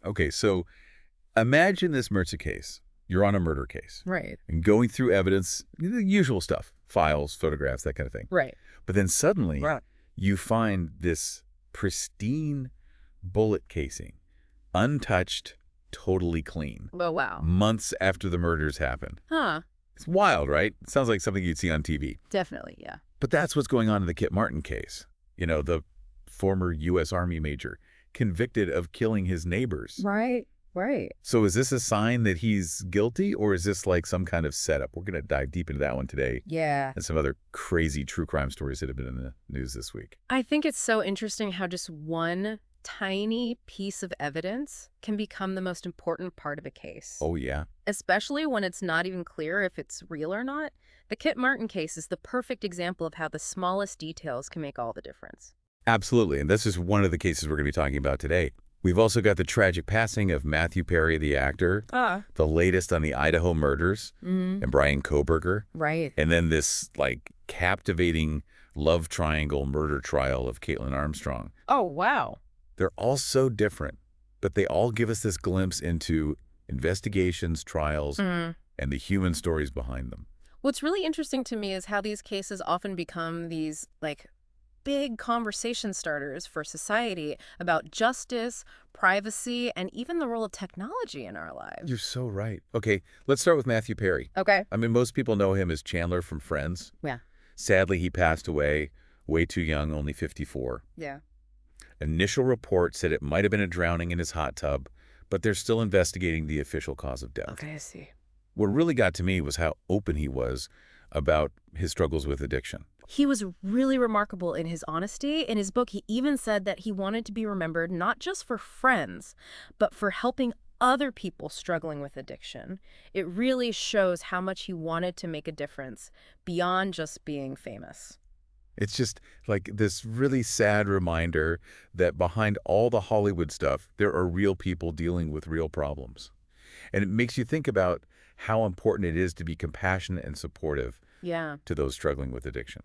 Okay, so imagine this Mertza case. You're on a murder case Right. and going through evidence, the usual stuff, files, photographs, that kind of thing. Right. But then suddenly Right. you find this pristine bullet casing, untouched, totally clean, Oh, wow. months after the murders happened. Huh. It's wild, right? It sounds like something you'd see on TV. Definitely, yeah. But that's what's going on in the Kit Martin case. You know, the former U.S. Army major convicted of killing his neighbors. Right. Right. So is this a sign that he's guilty, or is this like some kind of setup? We're going to dive deep into that one today Yeah. and some other crazy true crime stories that have been in the news this week. I think it's so interesting how just one tiny piece of evidence can become the most important part of a case. Oh, yeah. Especially when it's not even clear if it's real or not. The Kit Martin case is the perfect example of how the smallest details can make all the difference. Absolutely. And this is one of the cases we're going to be talking about today. We've also got the tragic passing of Matthew Perry, the actor, the latest on the Idaho murders, and Brian Kohberger, Right. and then this, like, captivating love triangle murder trial of Caitlin Armstrong. Oh, wow. They're all so different, but they all give us this glimpse into investigations, trials, and the human stories behind them. What's really interesting to me is how these cases often become these, like, big conversation starters for society about justice, privacy, and even the role of technology in our lives. You're so right. Okay, let's start with Matthew Perry. Okay. I mean, most people know him as Chandler from Friends. Yeah. Sadly, he passed away way too young, only 54. Yeah. Initial report said it might have been a drowning in his hot tub, but they're still investigating the official cause of death. Okay, I see. What really got to me was how open he was about his struggles with addiction. He was really remarkable in his honesty. In his book, he even said that he wanted to be remembered not just for friends, but for helping other people struggling with addiction. It really shows how much he wanted to make a difference beyond just being famous. It's just like this really sad reminder that behind all the Hollywood stuff, there are real people dealing with real problems. And it makes you think about how important it is to be compassionate and supportive Yeah. to those struggling with addiction.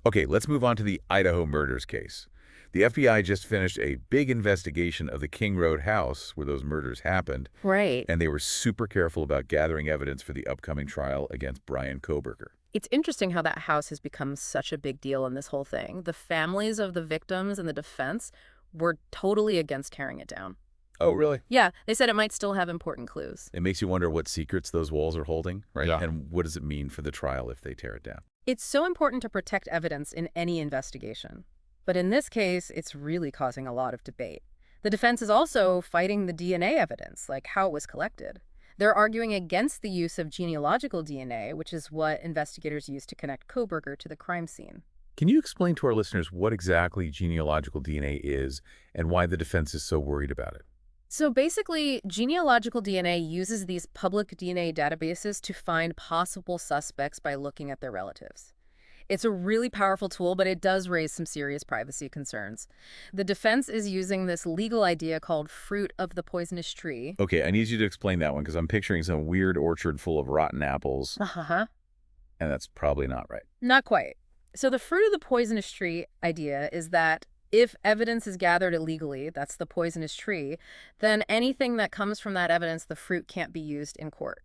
Okay, let's move on to the Idaho murders case. The FBI just finished a big investigation of the King Road house where those murders happened, Right. and they were super careful about gathering evidence for the upcoming trial against Brian Kohberger. It's interesting how that house has become such a big deal in this whole thing. The families of the victims and the defense were totally against tearing it down. Oh, really? Yeah, they said it might still have important clues. It makes you wonder what secrets those walls are holding, right? Yeah. And what does it mean for the trial if they tear it down? It's so important to protect evidence in any investigation. But in this case, it's really causing a lot of debate. The defense is also fighting the DNA evidence, like how it was collected. They're arguing against the use of genealogical DNA, which is what investigators use to connect Kohberger to the crime scene. Can you explain to our listeners what exactly genealogical DNA is and why the defense is so worried about it? So basically, genealogical DNA uses these public DNA databases to find possible suspects by looking at their relatives. It's a really powerful tool, but it does raise some serious privacy concerns. The defense is using this legal idea called fruit of the poisonous tree. Okay, I need you to explain that one because I'm picturing some weird orchard full of rotten apples, Uh-huh. and that's probably not right. Not quite. So the fruit of the poisonous tree idea is that if evidence is gathered illegally, that's the poisonous tree, then anything that comes from that evidence, the fruit can't be used in court.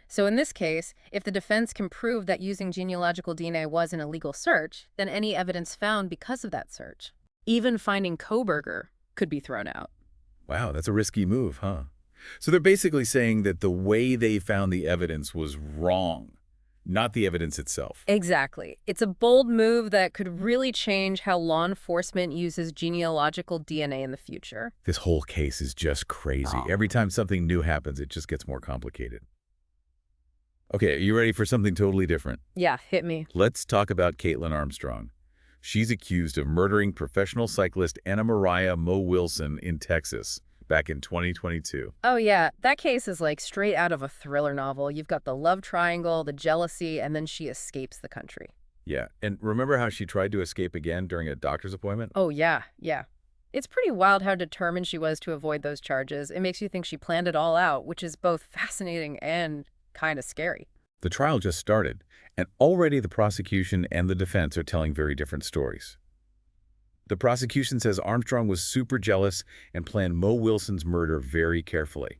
So in this case, if the defense can prove that using genealogical DNA was an illegal search, then any evidence found because of that search, even finding Kohberger, could be thrown out. Wow, that's a risky move, huh? So they're basically saying that the way they found the evidence was wrong, not the evidence itself. Exactly. It's a bold move that could really change how law enforcement uses genealogical DNA in the future. This whole case is just crazy. Oh. Every time something new happens, it just gets more complicated. Okay, are you ready for something totally different? Yeah, hit me. Let's talk about Caitlin Armstrong. She's accused of murdering professional cyclist Anna Maria Mo Wilson in Texas back in 2022. Oh yeah, that case is like straight out of a thriller novel. You've got the love triangle, the jealousy, and then she escapes the country. Yeah, and remember how she tried to escape again during a doctor's appointment? Oh yeah, yeah. It's pretty wild how determined she was to avoid those charges. It makes you think she planned it all out, which is both fascinating and kind of scary. The trial just started, and already the prosecution and the defense are telling very different stories. The prosecution says Armstrong was super jealous and planned Mo Wilson's murder very carefully.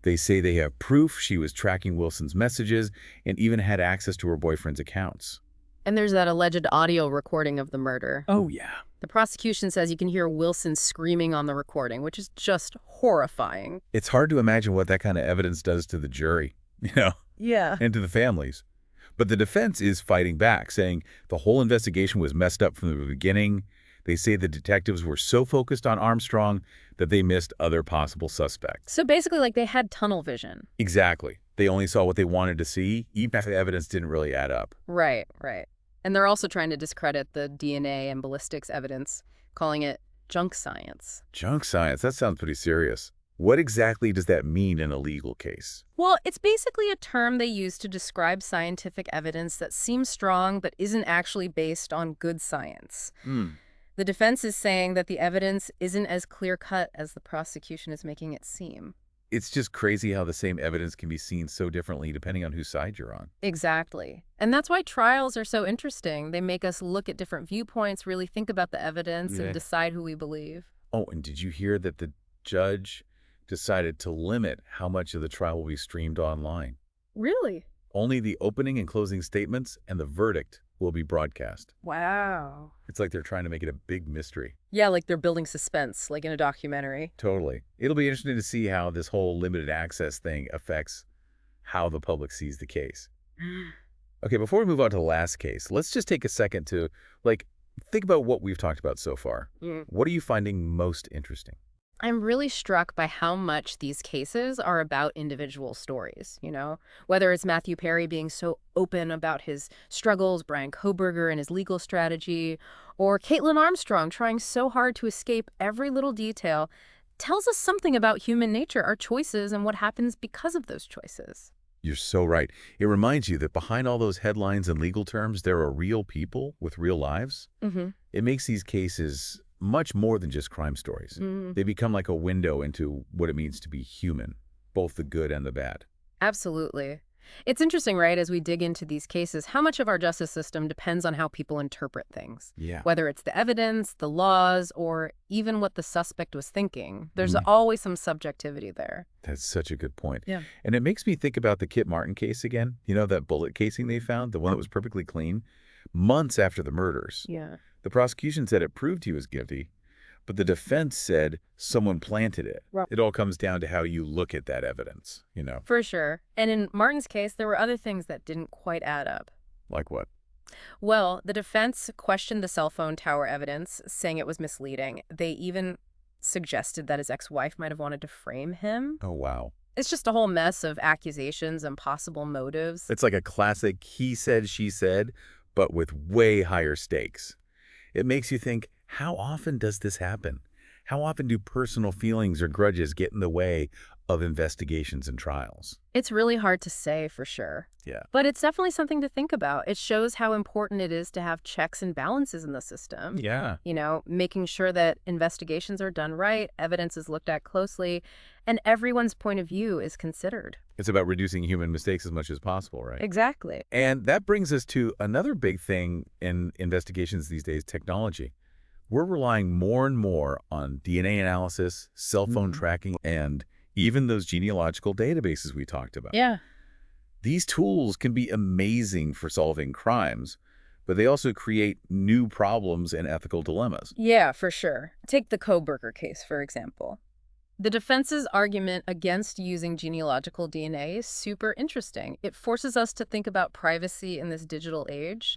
They say they have proof she was tracking Wilson's messages and even had access to her boyfriend's accounts. And there's that alleged audio recording of the murder. Oh, yeah. The prosecution says you can hear Wilson screaming on the recording, which is just horrifying. It's hard to imagine what that kind of evidence does to the jury, you know, Yeah. and to the families. But the defense is fighting back, saying the whole investigation was messed up from the beginning. They say the detectives were so focused on Armstrong that they missed other possible suspects. So basically, like, they had tunnel vision. Exactly. They only saw what they wanted to see, even if the evidence didn't really add up. Right, right. And they're also trying to discredit the DNA and ballistics evidence, calling it junk science. Junk science, that sounds pretty serious. What exactly does that mean in a legal case? Well, it's basically a term they use to describe scientific evidence that seems strong but isn't actually based on good science. The defense is saying that the evidence isn't as clear-cut as the prosecution is making it seem. It's just crazy how the same evidence can be seen so differently depending on whose side you're on. Exactly. And that's why trials are so interesting. They make us look at different viewpoints, really think about the evidence, Yeah. and decide who we believe. Oh, and did you hear that the judge decided to limit how much of the trial will be streamed online? Really? Only the opening and closing statements and the verdict will be broadcast. Wow. It's like they're trying to make it a big mystery. Yeah, like they're building suspense, like in a documentary. Totally. It'll be interesting to see how this whole limited access thing affects how the public sees the case. Okay, before we move on to the last case, let's just take a second to, think about what we've talked about so far. What are you finding most interesting? I'm really struck by how much these cases are about individual stories, you know? Whether it's Matthew Perry being so open about his struggles, Brian Kohberger and his legal strategy, or Caitlin Armstrong trying so hard to escape every little detail, tells us something about human nature, our choices, and what happens because of those choices. You're so right. It reminds you that behind all those headlines and legal terms, there are real people with real lives. It makes these cases much more than just crime stories. They become like a window into what it means to be human, both the good and the bad. Absolutely. It's interesting, right, as we dig into these cases, how much of our justice system depends on how people interpret things. Yeah. Whether it's the evidence, the laws, or even what the suspect was thinking. There's always some subjectivity there. That's such a good point. Yeah. And it makes me think about the Kit Martin case again. You know, that bullet casing they found, the one that was perfectly clean, months after the murders. Yeah. The prosecution said it proved he was guilty, but the defense said someone planted it. Right. It all comes down to how you look at that evidence, you know. For sure. And in Martin's case, there were other things that didn't quite add up. Like what? Well, the defense questioned the cell phone tower evidence, saying it was misleading. They even suggested that his ex-wife might have wanted to frame him. Oh, wow. It's just a whole mess of accusations and possible motives. It's like a classic he said, she said, but with way higher stakes. It makes you think, how often does this happen? How often do personal feelings or grudges get in the way of investigations and trials? It's really hard to say for sure. Yeah. But it's definitely something to think about. It shows how important it is to have checks and balances in the system. Yeah. You know, making sure that investigations are done right, evidence is looked at closely, and everyone's point of view is considered. It's about reducing human mistakes as much as possible, right? Exactly. And that brings us to another big thing in investigations these days, technology. We're relying more and more on DNA analysis, cell phone tracking, and even those genealogical databases we talked about. Yeah. These tools can be amazing for solving crimes, but they also create new problems and ethical dilemmas. Yeah, for sure. Take the Kohberger case, for example. The defense's argument against using genealogical DNA is super interesting. It forces us to think about privacy in this digital age.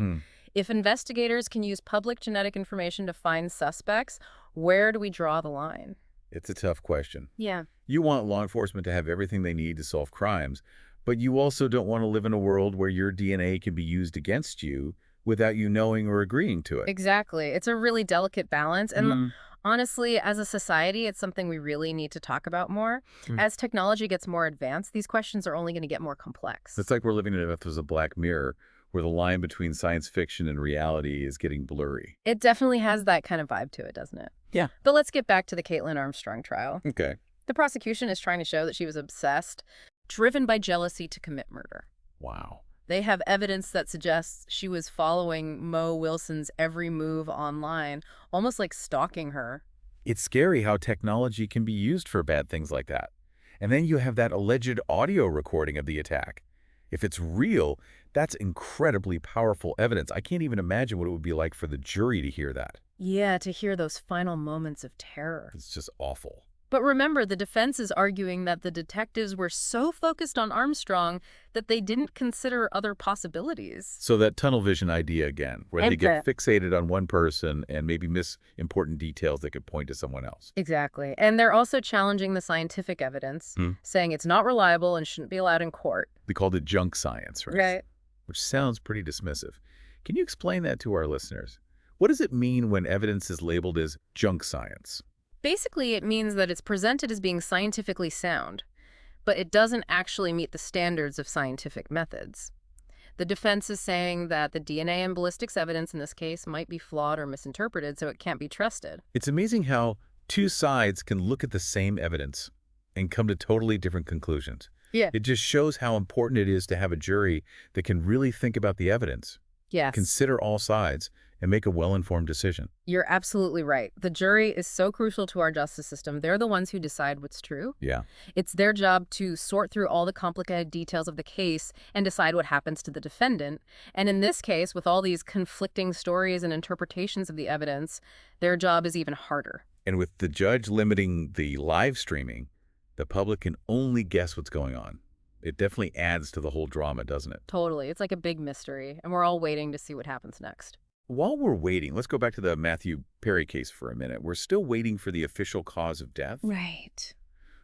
If investigators can use public genetic information to find suspects, where do we draw the line? It's a tough question. Yeah. You want law enforcement to have everything they need to solve crimes, but you also don't want to live in a world where your DNA can be used against you without you knowing or agreeing to it. Exactly. It's a really delicate balance. And honestly, as a society, it's something we really need to talk about more. As technology gets more advanced, these questions are only going to get more complex. It's like we're living in a Black Mirror, where the line between science fiction and reality is getting blurry. It definitely has that kind of vibe to it, doesn't it? Yeah. But let's get back to the Caitlin Armstrong trial. Okay. The prosecution is trying to show that she was obsessed, driven by jealousy to commit murder. Wow. They have evidence that suggests she was following Mo Wilson's every move online, almost like stalking her. It's scary how technology can be used for bad things like that. And then you have that alleged audio recording of the attack. If it's real, that's incredibly powerful evidence. I can't even imagine what it would be like for the jury to hear that. Yeah, to hear those final moments of terror. It's just awful. But remember, the defense is arguing that the detectives were so focused on Armstrong that they didn't consider other possibilities. So that tunnel vision idea again, where they get fixated on one person and maybe miss important details that could point to someone else. Exactly. And they're also challenging the scientific evidence, saying it's not reliable and shouldn't be allowed in court. They called it junk science, right? Right. Which sounds pretty dismissive. Can you explain that to our listeners? What does it mean when evidence is labeled as junk science? Basically, it means that it's presented as being scientifically sound, but it doesn't actually meet the standards of scientific methods. The defense is saying that the DNA and ballistics evidence in this case might be flawed or misinterpreted, so it can't be trusted. It's amazing how two sides can look at the same evidence and come to totally different conclusions. Yeah. It just shows how important it is to have a jury that can really think about the evidence, Yes. consider all sides, and make a well-informed decision. You're absolutely right. The jury is so crucial to our justice system. They're the ones who decide what's true. Yeah. It's their job to sort through all the complicated details of the case and decide what happens to the defendant. And in this case, with all these conflicting stories and interpretations of the evidence, their job is even harder. And with the judge limiting the live streaming, the public can only guess what's going on. It definitely adds to the whole drama, doesn't it? Totally. It's like a big mystery, and we're all waiting to see what happens next. While we're waiting, let's go back to the Matthew Perry case for a minute. We're still waiting for the official cause of death. Right.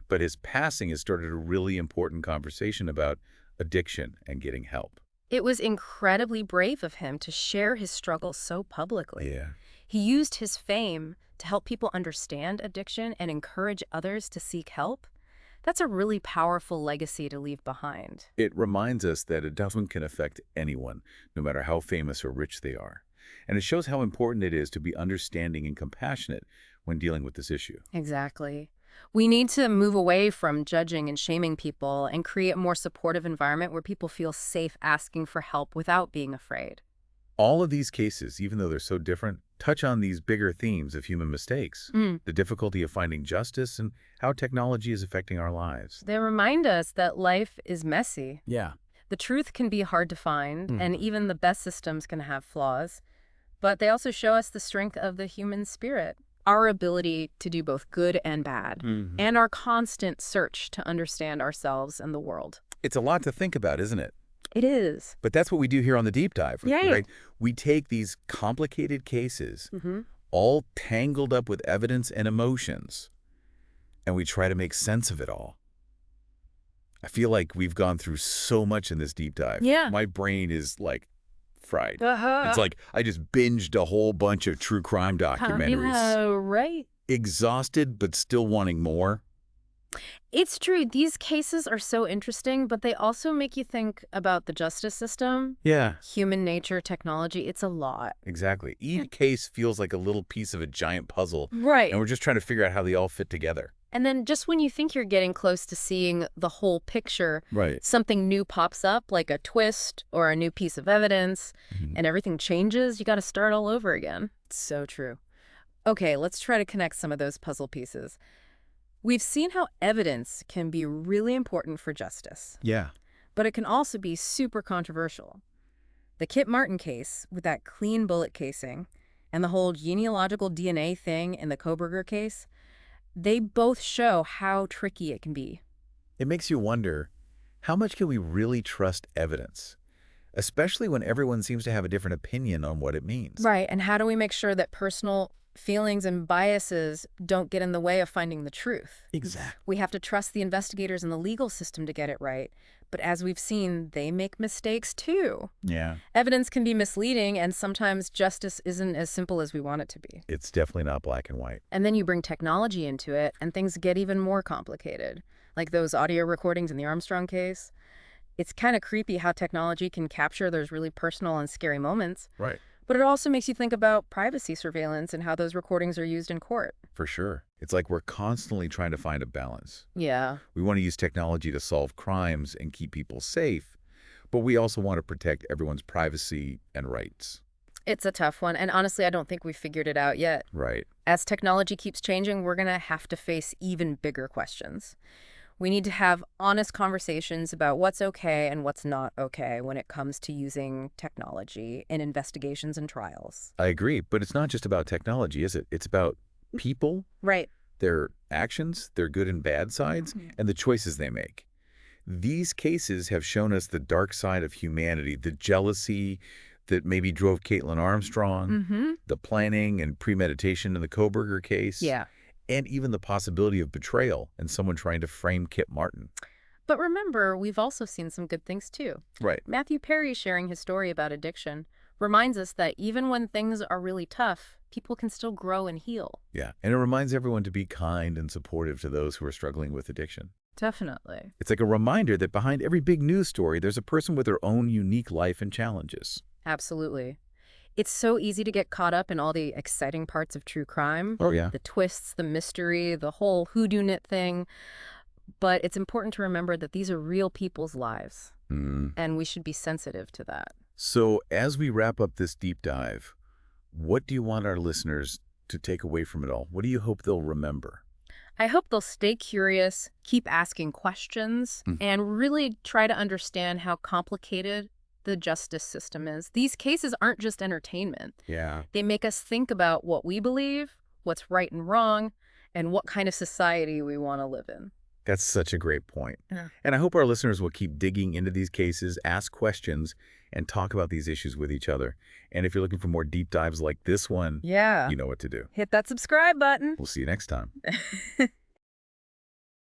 But his passing has started a really important conversation about addiction and getting help. It was incredibly brave of him to share his struggle so publicly. Yeah. He used his fame to help people understand addiction and encourage others to seek help. That's a really powerful legacy to leave behind. It reminds us that addiction can affect anyone, no matter how famous or rich they are. And it shows how important it is to be understanding and compassionate when dealing with this issue. Exactly. We need to move away from judging and shaming people and create a more supportive environment where people feel safe asking for help without being afraid. All of these cases, even though they're so different, touch on these bigger themes of human mistakes, the difficulty of finding justice, and how technology is affecting our lives. They remind us that life is messy. Yeah. The truth can be hard to find, and even the best systems can have flaws. But they also show us the strength of the human spirit, our ability to do both good and bad, and our constant search to understand ourselves and the world. It's a lot to think about, isn't it? It is. But that's what we do here on the Deep Dive, Yay. right? We take these complicated cases, all tangled up with evidence and emotions, and we try to make sense of it all. I feel like we've gone through so much in this deep dive. Yeah. My brain is like fried. It's like I just binged a whole bunch of true crime documentaries. Yeah, right. Exhausted, but still wanting more. It's true. These cases are so interesting, but they also make you think about the justice system, Yeah, human nature, technology. It's a lot. exactly. Each case feels like a little piece of a giant puzzle, Right. and we're just trying to figure out how they all fit together. And then just when you think you're getting close to seeing the whole picture, Right. something new pops up, like a twist or a new piece of evidence, and everything changes. You got to start all over again. It's so true. Okay, let's try to connect some of those puzzle pieces. We've seen how evidence can be really important for justice, Yeah. but it can also be super controversial. The Kit Martin case with that clean bullet casing and the whole genealogical DNA thing in the Koberger case, they both show how tricky it can be. It makes you wonder, how much can we really trust evidence? Especially when everyone seems to have a different opinion on what it means. Right, and how do we make sure that personal feelings and biases don't get in the way of finding the truth? Exactly. We have to trust the investigators and the legal system to get it right. But as we've seen, they make mistakes too. Yeah. Evidence can be misleading, and sometimes justice isn't as simple as we want it to be. It's definitely not black and white. And then you bring technology into it, and things get even more complicated, like those audio recordings in the Armstrong case. It's kind of creepy how technology can capture those really personal and scary moments. Right. But it also makes you think about privacy surveillance and how those recordings are used in court. For sure. It's like we're constantly trying to find a balance. Yeah. We want to use technology to solve crimes and keep people safe, but we also want to protect everyone's privacy and rights. It's a tough one, and honestly, I don't think we've figured it out yet. Right. As technology keeps changing, we're going to have to face even bigger questions. We need to have honest conversations about what's okay and what's not okay when it comes to using technology in investigations and trials. I agree, but it's not just about technology, is it? It's about people, Right. their actions, their good and bad sides, and the choices they make. These cases have shown us the dark side of humanity, the jealousy that maybe drove Caitlin Armstrong, Mm-hmm. the planning and premeditation in the Koberger case, Yeah. and even the possibility of betrayal and someone trying to frame Kip Martin. But remember, we've also seen some good things too. Right. Matthew Perry sharing his story about addiction reminds us that even when things are really tough, people can still grow and heal. Yeah, and it reminds everyone to be kind and supportive to those who are struggling with addiction. Definitely. It's like a reminder that behind every big news story, there's a person with their own unique life and challenges. Absolutely. It's so easy to get caught up in all the exciting parts of true crime. Oh, yeah. The twists, the mystery, the whole whodunit thing. But it's important to remember that these are real people's lives, and we should be sensitive to that. So as we wrap up this deep dive, what do you want our listeners to take away from it all? What do you hope they'll remember? I hope they'll stay curious, keep asking questions, and really try to understand how complicated the justice system is. These cases aren't just entertainment. Yeah. They make us think about what we believe, what's right and wrong, and what kind of society we want to live in. That's such a great point. Yeah. And I hope our listeners will keep digging into these cases, ask questions, and talk about these issues with each other. And if you're looking for more deep dives like this one, Yeah. you know what to do. Hit that subscribe button. We'll see you next time.